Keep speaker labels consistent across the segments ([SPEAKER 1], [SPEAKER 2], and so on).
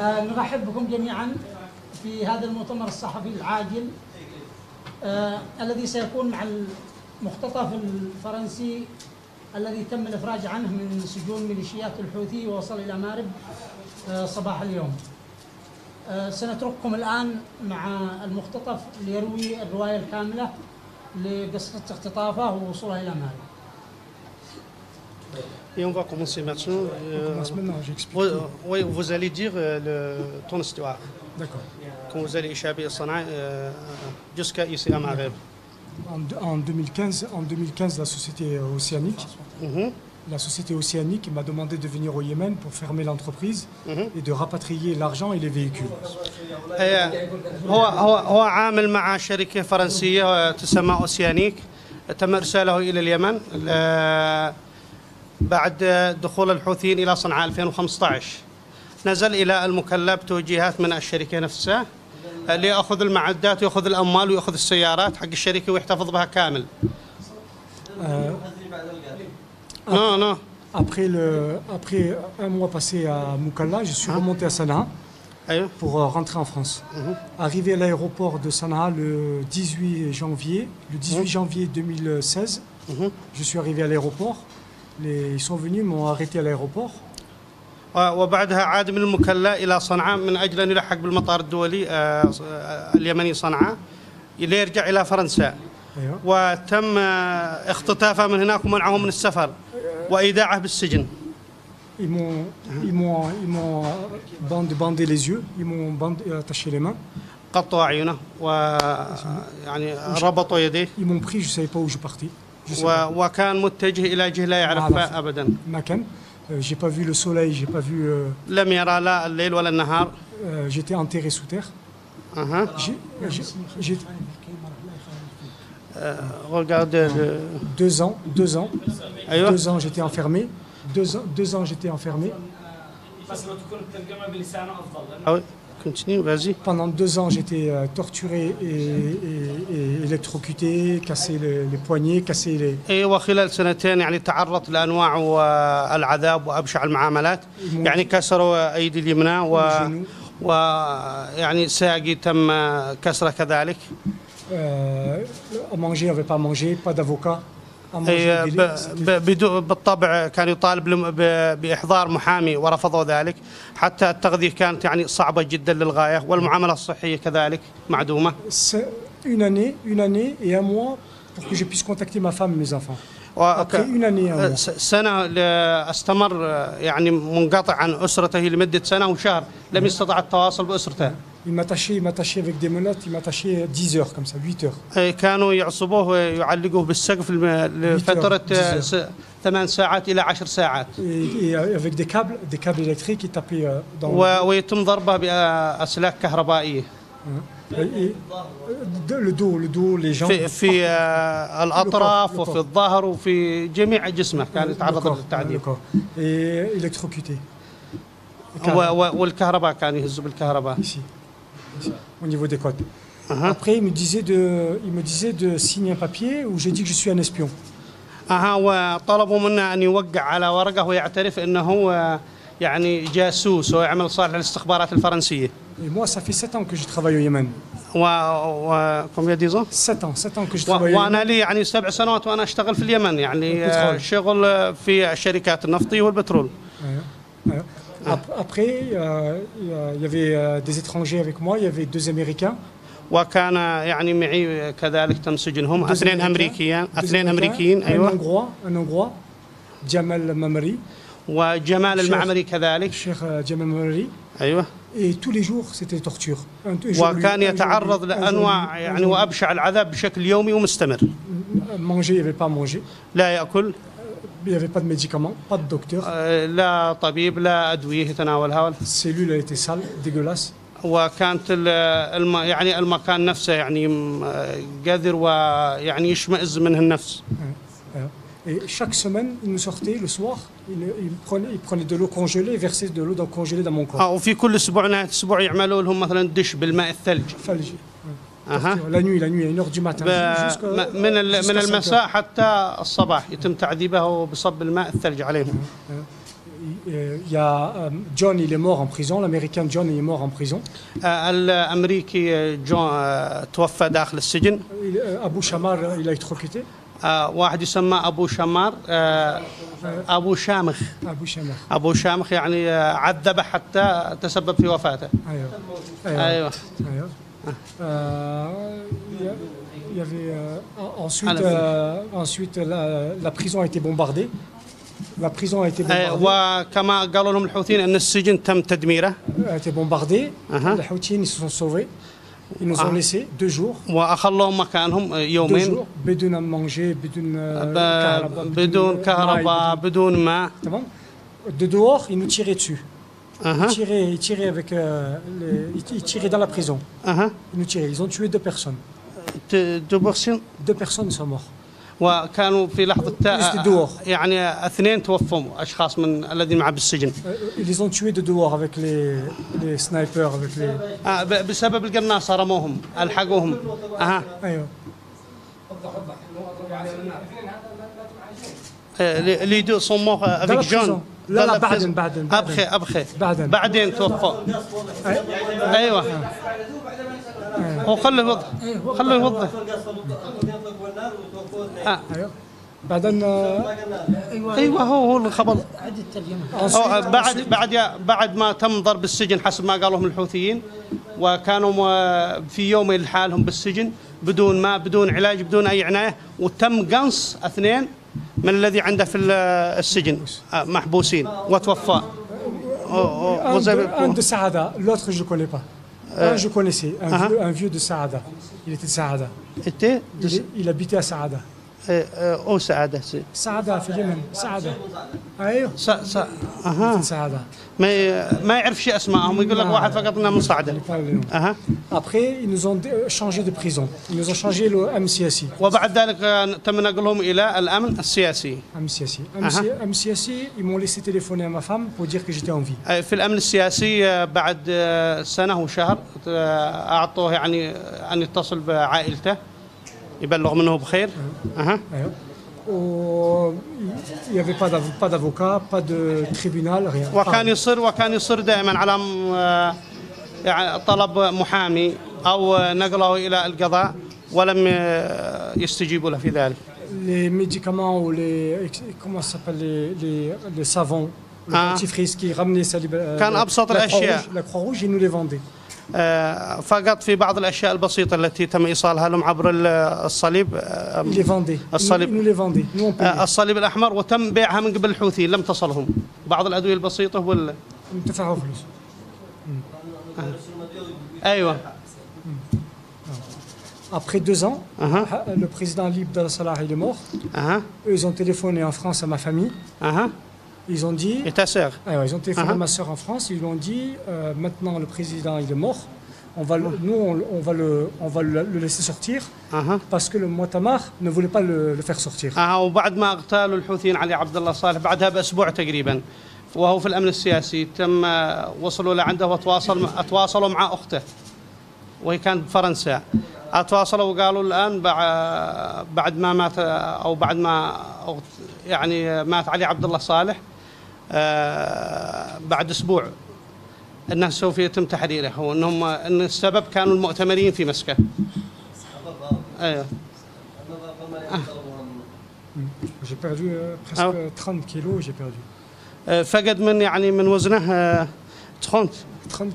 [SPEAKER 1] نرحب بكم جميعا في هذا المؤتمر الصحفي العاجل الذي سيكون مع المختطف الفرنسي الذي تم الإفراج عنه من سجون ميليشيات الحوثي ووصل إلى مأرب صباح اليوم. سنترككم الآن مع المختطف ليروي الرواية الكاملة لقصة اختطافه ووصوله إلى مأرب.
[SPEAKER 2] Et on va commencer maintenant.
[SPEAKER 3] On commence maintenant, j'explique.
[SPEAKER 2] Oui, vous allez dire ton histoire.
[SPEAKER 3] D'accord.
[SPEAKER 2] Quand vous allez échapper à Sanaa jusqu'à ici à Maghreb.
[SPEAKER 3] En 2015, la société océanique, m'a demandé de venir au Yémen pour fermer l'entreprise et de rapatrier l'argent et les véhicules.
[SPEAKER 2] هو عامل مع شركة فرنسية تسمى أوسيانيك، تم إرساله إلى اليمن بعد دخول الحوثيين إلى صنعاء 2015. نزل إلى المكلف توجيهات من الشركة نفسها ليأخذ المعدات ويأخذ الأموال ويأخذ السيارات حق الشركة ويحتفظ بها كامل. Non.
[SPEAKER 3] Après un mois passé à Moukalla, je suis remonté à Sanaa pour rentrer en France. Arrivé à l'aéroport de Sanaa le 18 janvier 2016, je suis arrivé à l'aéroport. Ils sont venus, m'ont arrêté à l'aéroport.
[SPEAKER 2] وبعدها عاد من المكلا إلى صنعاء من أجل أن يلحق بالمطار الدولي اليمني صنعاء ليرجع إلى فرنسا. وتم اختطافه من هناك ومنعه من السفر وإيداعه بالسجن.
[SPEAKER 3] Ils m'ont bandé les yeux, ils m'ont attaché les mains.
[SPEAKER 2] قطعوا عيونه ويعني ربطوا يديه.
[SPEAKER 3] Ils m'ont pris, je ne savais pas où je partais.
[SPEAKER 2] وكان متجه إلى جهة لا يعرفها أبدا.
[SPEAKER 3] مكان. J'ai pas vu le soleil, j'ai pas vu.
[SPEAKER 2] لم يرى لا الليل ولا النهار.
[SPEAKER 3] J'étais enterré sous terre.
[SPEAKER 2] Regardez.
[SPEAKER 3] 2 ans. 2 ans j'étais enfermé. 2 ans j'étais enfermé.
[SPEAKER 2] Ah oui, continue, vas-y.
[SPEAKER 3] Pendant 2 ans j'étais torturé et électrocuté, cassé les poignets, cassé les.
[SPEAKER 2] ايوه خلال 2 يعني تعرض لانواع العذاب وابشع المعاملات، يعني كسروا ايدي اليمنى ويعني ساقي تم كسره كذلك.
[SPEAKER 3] À manger, on n'avait pas mangé, pas d'avocat.
[SPEAKER 2] بالطبع كان يطالب بإحضار محامي ورفضوا ذلك، حتى التغذية كانت يعني صعبة جدا للغاية والمعاملة الصحية كذلك معدومة.
[SPEAKER 3] Une année et un mois pour que je puisse contacter ma femme et mes enfants. Après une année et un mois.
[SPEAKER 2] سنة استمر يعني منقطع عن أسرته لمدة سنة وشهر، لم يستطع التواصل بأسرته.
[SPEAKER 3] Il m'attachait avec des menottes, il m'attachait 10 heures comme ça, 8 heures.
[SPEAKER 2] كانوا يعصبوه ويعلقوه بالسقف لفترة 8 ساعات إلى 10 ساعات.
[SPEAKER 3] Et avec des câbles électriques, il tapait dans.
[SPEAKER 2] ويتم ضربه بأسلاك كهربائية.
[SPEAKER 3] Le dos, les jambes.
[SPEAKER 2] في الأطراف وفي الظهر وفي جميع جسمه كان يتعرض للتعذيب.
[SPEAKER 3] Et électrocuté.
[SPEAKER 2] والكهرباء كان يهز بالكهرباء.
[SPEAKER 3] Ici, au niveau des côtes. Après, il me disait de signer un papier où j'ai dit que je suis un espion.
[SPEAKER 2] وطلبوا منا أن يوقع على ورقة ويعترف أنه يعني جاسوس ويعمل صالح للاستخبارات الفرنسية.
[SPEAKER 3] Et moi, ça fait 7 ans que je travaille au Yémen.
[SPEAKER 2] combien de ans?
[SPEAKER 3] 7 ans que je travaille.
[SPEAKER 2] وأنا لي يعني 7 سنوات وأنا أشتغل في اليمن، يعني شغل في الشركات النفطية والبترول.
[SPEAKER 3] Après, il y avait des étrangers avec moi, il y avait 2 Américains.
[SPEAKER 2] وكان يعني معي كذلك تم سجنهم 2 أمريكيين أيوة.
[SPEAKER 3] Un Hongrois, Jamal Mamari.
[SPEAKER 2] وجمال المعمري كذلك.
[SPEAKER 3] الشيخ جمال المعمري.
[SPEAKER 2] أيوة.
[SPEAKER 3] Et tous les jours c'était torture.
[SPEAKER 2] وكان يتعرض لأنواع يعني وأبشع العذاب بشكل يومي ومستمر.
[SPEAKER 3] Manger, il n'y avait pas à manger.
[SPEAKER 2] لا يأكل.
[SPEAKER 3] Il n'y avait pas de médicaments, pas de docteur.
[SPEAKER 2] لا طبيب لا أدوية يتناولها.
[SPEAKER 3] Cellule a été sale, dégueulasse.
[SPEAKER 2] وكانت يعني المكان نفسه يعني قذر ويعني يشمئز منه النفس.
[SPEAKER 3] Et chaque semaine, il nous sortait le soir, il prenait de l'eau congelée, il versait de l'eau congelée dans mon corps.
[SPEAKER 2] وفي كل أسبوع نهاية الأسبوع يعملوا لهم مثلا دش بالماء الثلج.
[SPEAKER 3] La nuit, à 1h du matin.
[SPEAKER 2] من المساء حتى الصباح يتم تعذيبه بصب الماء الثلج عليهم.
[SPEAKER 3] Il y a John, il est mort en prison, l'américain John il est mort en prison.
[SPEAKER 2] الأمريكي جون توفى داخل السجن.
[SPEAKER 3] Abou Shamar, il a électrocuté.
[SPEAKER 2] واحد يسمى أبو شمار أبو شامخ. أبو شامخ يعني عذب حتى تسبب في وفاته. أيوه.
[SPEAKER 3] Il y avait ensuite la prison a été bombardée. La prison a été bombardée.
[SPEAKER 2] وكما قالوا لهم الحوثيين أن السجن تم تدميره.
[SPEAKER 3] A été bombardée. Les Houthis se sont sauvés. Ils nous ont laissé 2 jours.
[SPEAKER 2] وأخلوهم مكانهم يومين.
[SPEAKER 3] 2 jours بدون manger,
[SPEAKER 2] بدون كهرباء, بدون ماء.
[SPEAKER 3] تمام. De dehors, ils nous tiraient dessus. Ils tiraient avec ils tiraient dans la prison. Ils nous tiraient. Ils ont tué 2 personnes. 2 personnes sont mortes.
[SPEAKER 2] وكانوا في لحظة يعني 2 توفوا أشخاص من الذين معه بالسجن.
[SPEAKER 3] Ils ont tué de dehors avec les snipers avec les.
[SPEAKER 2] بسبب القناصة رموهم ألحقوهم.
[SPEAKER 3] أيوه.
[SPEAKER 2] les deux sont morts avec John.
[SPEAKER 3] لا بعدين
[SPEAKER 2] أبخي بعدين توفوا. أيوه. وخليه يوضح خليه يوضح.
[SPEAKER 3] بعدين
[SPEAKER 2] ايوه هو الخبر. بعد ما تم ضرب السجن حسب ما قالوا الحوثيين، وكانوا في يومين لحالهم بالسجن بدون ماء بدون علاج بدون اي عنايه، وتم قنص 2 من الذي عنده في السجن محبوسين وتوفى.
[SPEAKER 3] Un de Saada, l'autre je ne connais pas. Un je connaissais, un vieux de Saada. Il était de Saada. Il habitait à Saada.
[SPEAKER 2] أو سعادة
[SPEAKER 3] سعادة في اليمن سعادة أيوه سعادة
[SPEAKER 2] ما يعرف شيء أسمائهم يقول لك واحد فقط من صعدة.
[SPEAKER 3] Après ils nous ont changé de prison. Ils nous ont changé le MCSI.
[SPEAKER 2] وبعد ذلك تم نقلهم إلى الأمن السياسي.
[SPEAKER 3] MCSI ils m'ont laissé téléphoner à ma femme pour dire que j'étais en vie.
[SPEAKER 2] في الأمن السياسي بعد سنة وشهر أعطوه يعني أن يتصل بعائلته يبلغ منه بخير.
[SPEAKER 3] Il n'y avait pas d'avocat, pas de tribunal, rien.
[SPEAKER 2] وكان يصر دائما على يعني طلب محامي أو نقله إلى القضاء ولم يستجيبوا له في ذلك.
[SPEAKER 3] Les médicaments ou comment ça s'appelle les savons, le dentifrice qui ramenait ça
[SPEAKER 2] كان أبسط الأشياء.
[SPEAKER 3] La Croix-Rouge ils nous les vendaient.
[SPEAKER 2] فقط في بعض الأشياء البسيطة التي تم إيصالها لهم عبر الصليب. الصليب الأحمر وتم بيعها من قبل الحوثيين لم تصلهم. بعض الأدوية البسيطة ولا
[SPEAKER 3] دفعوا فلوس.
[SPEAKER 2] أيوة.
[SPEAKER 3] Après 2 ans, le président Ali Abdallah Salah il est mort. Eux, ils ont téléphoné en France à ma famille. Ils ont dit.
[SPEAKER 2] Et ta sœur?
[SPEAKER 3] Ils ont téléphoné à ma sœur en France. Ils lui ont dit maintenant le président il est mort. On va le laisser sortir parce que le Moutamar ne voulait pas le faire sortir.
[SPEAKER 2] وبعد ما اغتالوا الحوثيين علي عبد الله صالح بعدها بأسبوع تقريبا وهو في الأمن السياسي تم وصلوا لعنده وتواصلوا مع أخته وهي كانت بفرنسا. تواصلوا وقالوا الآن بعد ما مات أو بعد ما يعني مات علي عبد الله صالح بعد أسبوع أنه سوف يتم تحريره وأنهم أن السبب كانوا المؤتمرين في مسكة. أيوه.
[SPEAKER 3] J'ai perdu presque 30 kilos, j'ai perdu.
[SPEAKER 2] فقد من يعني من وزنه 30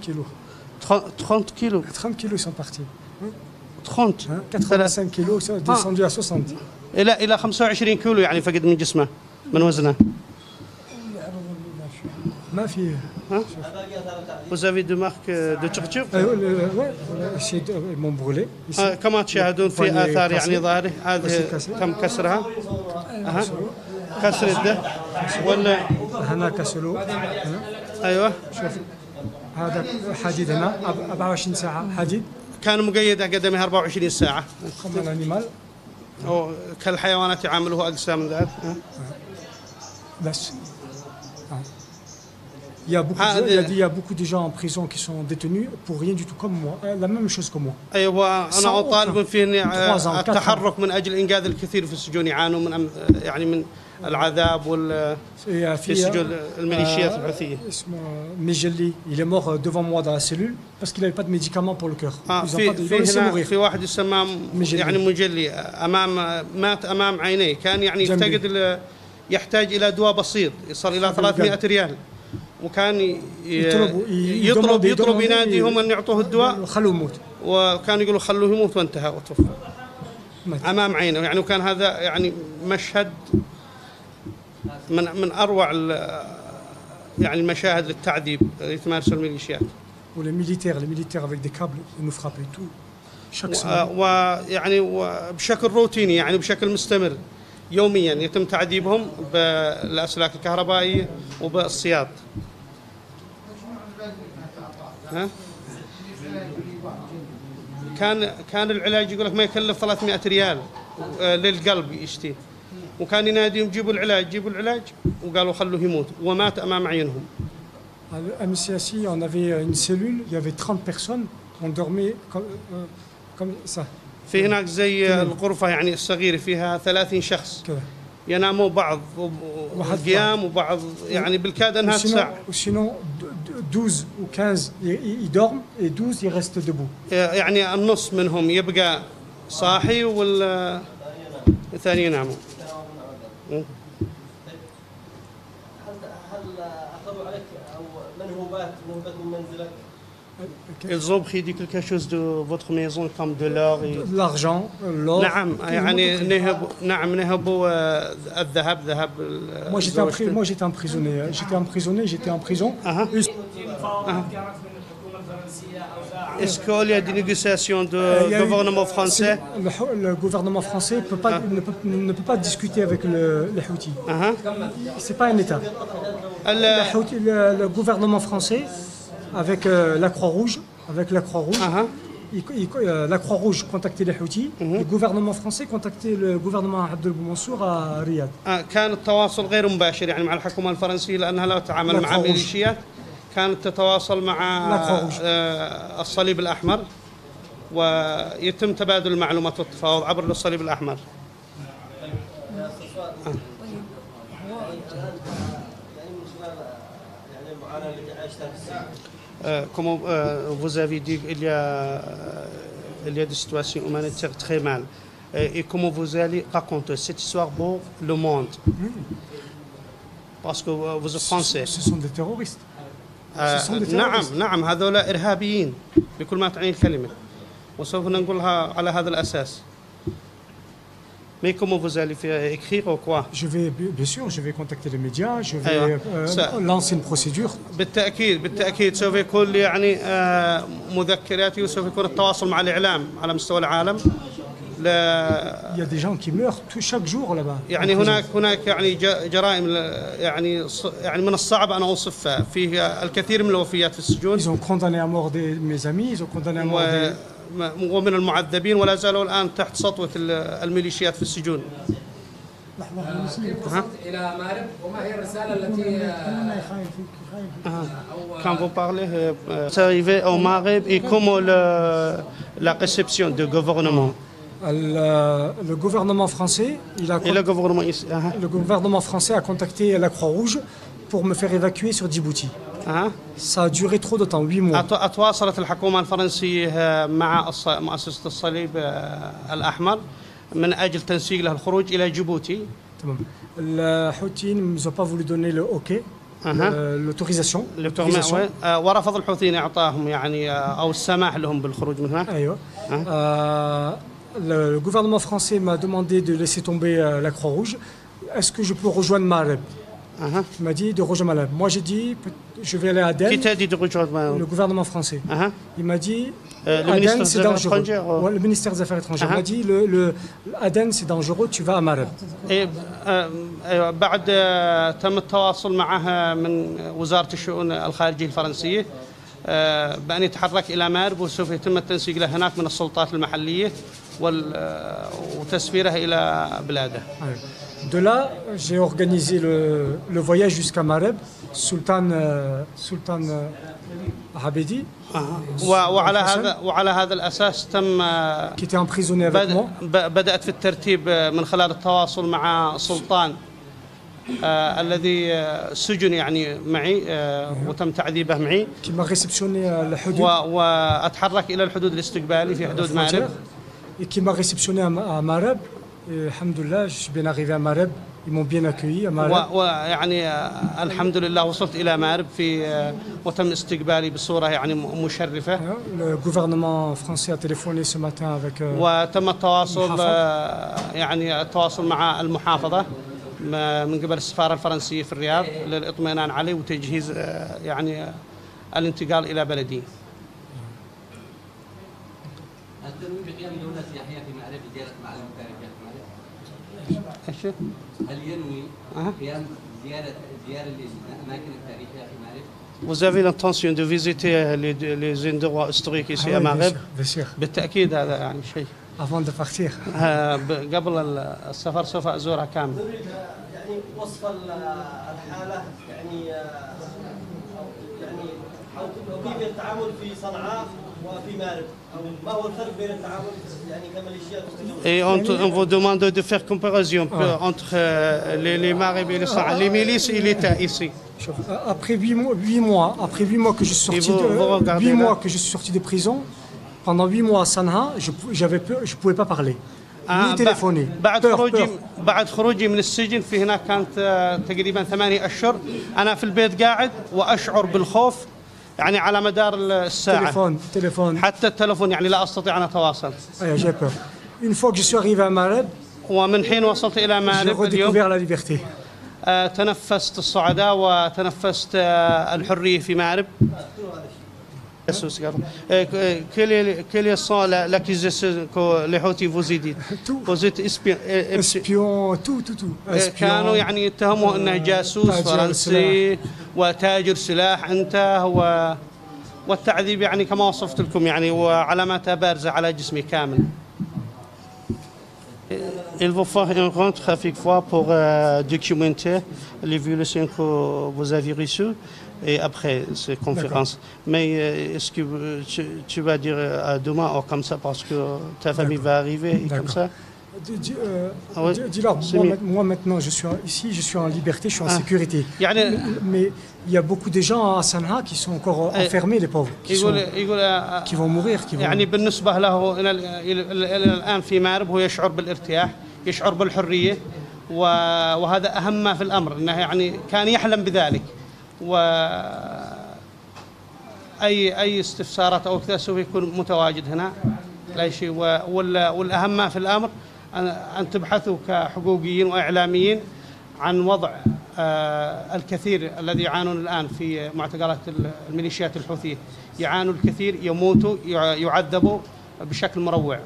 [SPEAKER 3] kilos.
[SPEAKER 2] 30 kilos.
[SPEAKER 3] 30 kilos sont partis.
[SPEAKER 2] 30
[SPEAKER 3] 85 kilos sont descendus à 60.
[SPEAKER 2] إلى 25 كيلو يعني فقد من جسمه من وزنه.
[SPEAKER 3] ما في.
[SPEAKER 2] Vous avez des marques de torture؟
[SPEAKER 3] ils m'ont brûlé.
[SPEAKER 2] كما تشاهدون في آثار يعني ظاهره هذه تم كسرها. كسر يده ولا
[SPEAKER 3] هنا كسروا.
[SPEAKER 2] أيوه.
[SPEAKER 3] شوف هذا حديد هنا 24 ساعة حديد.
[SPEAKER 2] كان مقيد قدمه 24 ساعة. أو كالحيوانات يعاملوه أقسى من ذلك.
[SPEAKER 3] بس. Il y a beaucoup de gens en prison qui sont détenus pour rien du tout comme moi, la même chose que moi.
[SPEAKER 2] أيوة أنا أطالب في التحرك من أجل إنقاذ الكثير في السجون يعانوا من يعني من العذاب في سجون الميليشيات الحوثية.
[SPEAKER 3] Mejali, il est mort devant moi dans la cellule parce qu'il n'avait pas de médicaments pour le cœur.
[SPEAKER 2] في واحد يسمى يعني مجلي مات أمام عينيه، كان يعني يحتاج إلى دواء بسيط يصل إلى 300 ريال، وكان يطلب يناديهم أن يعطوه الدواء وكانوا يقولوا خلوه يموت، وانتهى وتوفى أمام عينه. يعني وكان هذا يعني مشهد من أروع يعني المشاهد للتعذيب اللي تمارسه الميليشيات.
[SPEAKER 3] les militaires avec des câbles ils nous frappaient tout chaque semaine.
[SPEAKER 2] ويعني وبشكل روتيني يعني بشكل مستمر يوميا يتم تعذيبهم بالأسلاك الكهربائية وبالصياد. كان العلاج يقول لك ما يكلف 300 ريال للقلب يشتي، وكان يناديهم جيبوا العلاج وقالوا خلوه يموت، ومات أمام عينهم.
[SPEAKER 3] À MCACI, on avait une cellule, il y avait 30 personnes, on dormait comme ça.
[SPEAKER 2] في هناك زي الغرفة يعني الصغيرة فيها 30 شخص يناموا بعض قيام وبعض يعني بالكاد أنها ساعة.
[SPEAKER 3] Sinon 12 ou 15 ils dorment et 12 ils restent debout.
[SPEAKER 2] يعني النص منهم يبقى صاحي والثاني يناموا.
[SPEAKER 4] هل أخذوا عليك أو نهوبات من منزلك؟
[SPEAKER 2] Ils ont pris quelque chose de votre maison comme de l'or et
[SPEAKER 3] l'argent, l'or.
[SPEAKER 2] نعم يعني نهبوا ذهب.
[SPEAKER 3] Moi j'étais emprisonné. J'étais en prison.
[SPEAKER 2] Est-ce qu'il y a des négociations du gouvernement français?
[SPEAKER 3] Le gouvernement français ne peut pas discuter avec les Houthis. C'est pas un État. Le gouvernement français avec la Croix-Rouge, la Croix-Rouge contactait les Houthis, le gouvernement français contactait le gouvernement Abdel Mansour à Riyad.
[SPEAKER 2] كان التواصل غير مباشر يعني مع الحكومة الفرنسية لأنها لا تتعامل مع ميليشيات، كانت تتواصل مع الصليب الأحمر ويتم تبادل المعلومات والتفاوض عبر الصليب الأحمر. Comme vous avez dit, il y a des situations humanitaires très mal. Et comment vous allez raconter cette histoire pour le monde? Parce que vous êtes français.
[SPEAKER 3] Ce sont des terroristes.
[SPEAKER 2] نعم هذولا إرهابيين بكل ما تعني الكلمة، وسوف نقولها على هذا الأساس. Mais comment vous allez écrire ou quoi?
[SPEAKER 3] Bien sûr, je vais contacter les médias, je vais lancer une procédure.
[SPEAKER 2] بالتأكيد سوف يكون يعني مذكراتي وسوف يكون التواصل مع الإعلام على مستوى العالم.
[SPEAKER 3] Il y a des gens qui meurent chaque jour là-bas.
[SPEAKER 2] يعني هناك يعني جرائم يعني من الصعب أن أوصفها، فيه الكثير من الوفيات في السجون.
[SPEAKER 3] Ils ont condamné à mort mes amis, ils ont condamné à mort
[SPEAKER 2] ومن المعذبين ولا زالوا الآن تحت سطوة الميليشيات في السجون.
[SPEAKER 4] إلى مأرب، وما هي الرسالة التي
[SPEAKER 2] Quand vous parlez, c'est arrivé au Maghreb et comment la réception du gouvernement?
[SPEAKER 3] Le gouvernement français, le gouvernement français a contacté la Croix-Rouge pour me faire évacuer sur Djibouti. Ça a duré trop de temps, 8 mois.
[SPEAKER 2] تواصلت الحكومة الفرنسية مع مؤسسة الصليب الأحمر من أجل تنسيق له الخروج إلى جيبوتي.
[SPEAKER 3] تمام. الحوثيين ne nous ont pas voulu donner le OK, l'autorisation.
[SPEAKER 2] ورفض الحوثيين إعطاهم يعني أو السماح لهم بالخروج من هناك.
[SPEAKER 3] أيوة. Le gouvernement français m'a demandé de laisser tomber la Croix-Rouge. Est-ce que je peux rejoindre Mareb? Il m'a dit de rejoindre Mareb. Moi j'ai dit je vais aller à Aden.
[SPEAKER 2] Qui t'a dit de rejoindre Mareb?
[SPEAKER 3] Le gouvernement français. Il m'a dit Aden c'est dangereux. Le ministère des Affaires étrangères m'a dit Aden c'est dangereux, tu vas à Mareb.
[SPEAKER 2] بعد تم التواصل معها من وزارة الشؤون الخارجية الفرنسية بأن يتحرك إلى مارب، وسوف يتم التنسيق له هناك من السلطات المحلية وتسفيرها إلى بلاده.
[SPEAKER 3] De là, j'ai organisé le voyage jusqu'à Mareb, Sultan Habedi.
[SPEAKER 2] وعلى هذا الأساس تم
[SPEAKER 3] qui était emprisonné avec moi.
[SPEAKER 2] بدأت في الترتيب من خلال التواصل مع سلطان الذي سجن يعني معي وتم تعذيبه معي.
[SPEAKER 3] Qui m'a réceptionné à la Houdoud.
[SPEAKER 2] وأتحرك إلى الحدود الاستقبالي في حدود مأرب.
[SPEAKER 3] Et qui m'a réceptionné à Mareb. Et alhamdoulilah, je suis bien arrivé à Mareb. Ils m'ont bien accueilli à Mareb.
[SPEAKER 2] ويعني الحمد لله وصلت إلى مأرب وتم استقبالي بصورة يعني مشرفة.
[SPEAKER 3] Le gouvernement français a téléphoné ce matin avec.
[SPEAKER 2] وتم التواصل يعني التواصل مع المحافظة من قبل السفارة الفرنسية في الرياض للإطمئنان عليه وتجهيز يعني الانتقال إلى بلدي.
[SPEAKER 5] هل تنوي بقيام دولة سياحية في مأرب لزيارة معالم تاريخية في مأرب؟ هل ينوي قيام زيارة الأماكن التاريخية في مأرب؟
[SPEAKER 2] Vous avez l'intention de visiter les endroits historiques ici à Maghreb?
[SPEAKER 3] Bien sûr.
[SPEAKER 2] بالتأكيد هذا يعني شيء.
[SPEAKER 3] Avant de partir.
[SPEAKER 2] قبل السفر سوف أزورها كامل.
[SPEAKER 4] يعني وصف الحالة يعني أو كيف التعامل في صنعاء وفي مأرب أو ما هو الفرق بين التعامل يعني كميليشيات
[SPEAKER 2] Et on vous demande de faire comparaison entre les Maghreb et les Sana'a, les milices et l'État ici.
[SPEAKER 3] Après 8 mois que je suis sorti de 8 mois que je suis sorti de prison, pendant 8 mois à Sanaa, je pouvais pas parler. ni téléphoner.
[SPEAKER 2] بعد خروجي من السجن في هناك كانت تقريبا 8 أشهر أنا في البيت قاعد وأشعر بالخوف يعني على مدار الساعة.
[SPEAKER 3] téléphone.
[SPEAKER 2] حتى التلفون يعني لا أستطيع أن أتواصل.
[SPEAKER 3] J'ai peur. Une fois que je suis arrivé à Mareb,
[SPEAKER 2] ومن حين وصلت إلى مأرب اليوم
[SPEAKER 3] la liberté.
[SPEAKER 2] تنفست الصعداء وتنفست الحرية في مأرب. Quelles sont l'accusation que les Houthis vous ont dit? Vous êtes
[SPEAKER 3] espion, tout.
[SPEAKER 2] كانوا يعني يتهموا أنه جاسوس فرنسي وتاجر سلاح أنت والتعذيب يعني كما وصفت لكم يعني وعلاماتها بارزة على جسمي كامل. Il vous faut une rentre avec fois pour documenter les violations que vous avez reçues et après cette conférence. Mais est-ce que tu vas dire à demain ou comme ça parce que ta famille va arriver et comme ça?
[SPEAKER 3] Dis-leur, moi maintenant je suis ici, je suis en liberté, je suis en sécurité. Mais il y a beaucoup de gens à Sanaa qui sont encore enfermés, les pauvres, qui vont mourir.
[SPEAKER 2] يعني بالنسبة له إلى الآن في مأرب هو يشعر بالارتياح، يشعر بالحرية وهذا أهم ما في الأمر إنه يعني كان يحلم بذلك أي استفسارات أو كذا سوف يكون متواجد هنا لا شيء والأهم ما في الأمر أن تبحثوا كحقوقيين وإعلاميين عن وضع الكثير الذي يعانون الآن في معتقلات الميليشيات الحوثية يعانوا الكثير يموتوا يعذبوا بشكل مروع.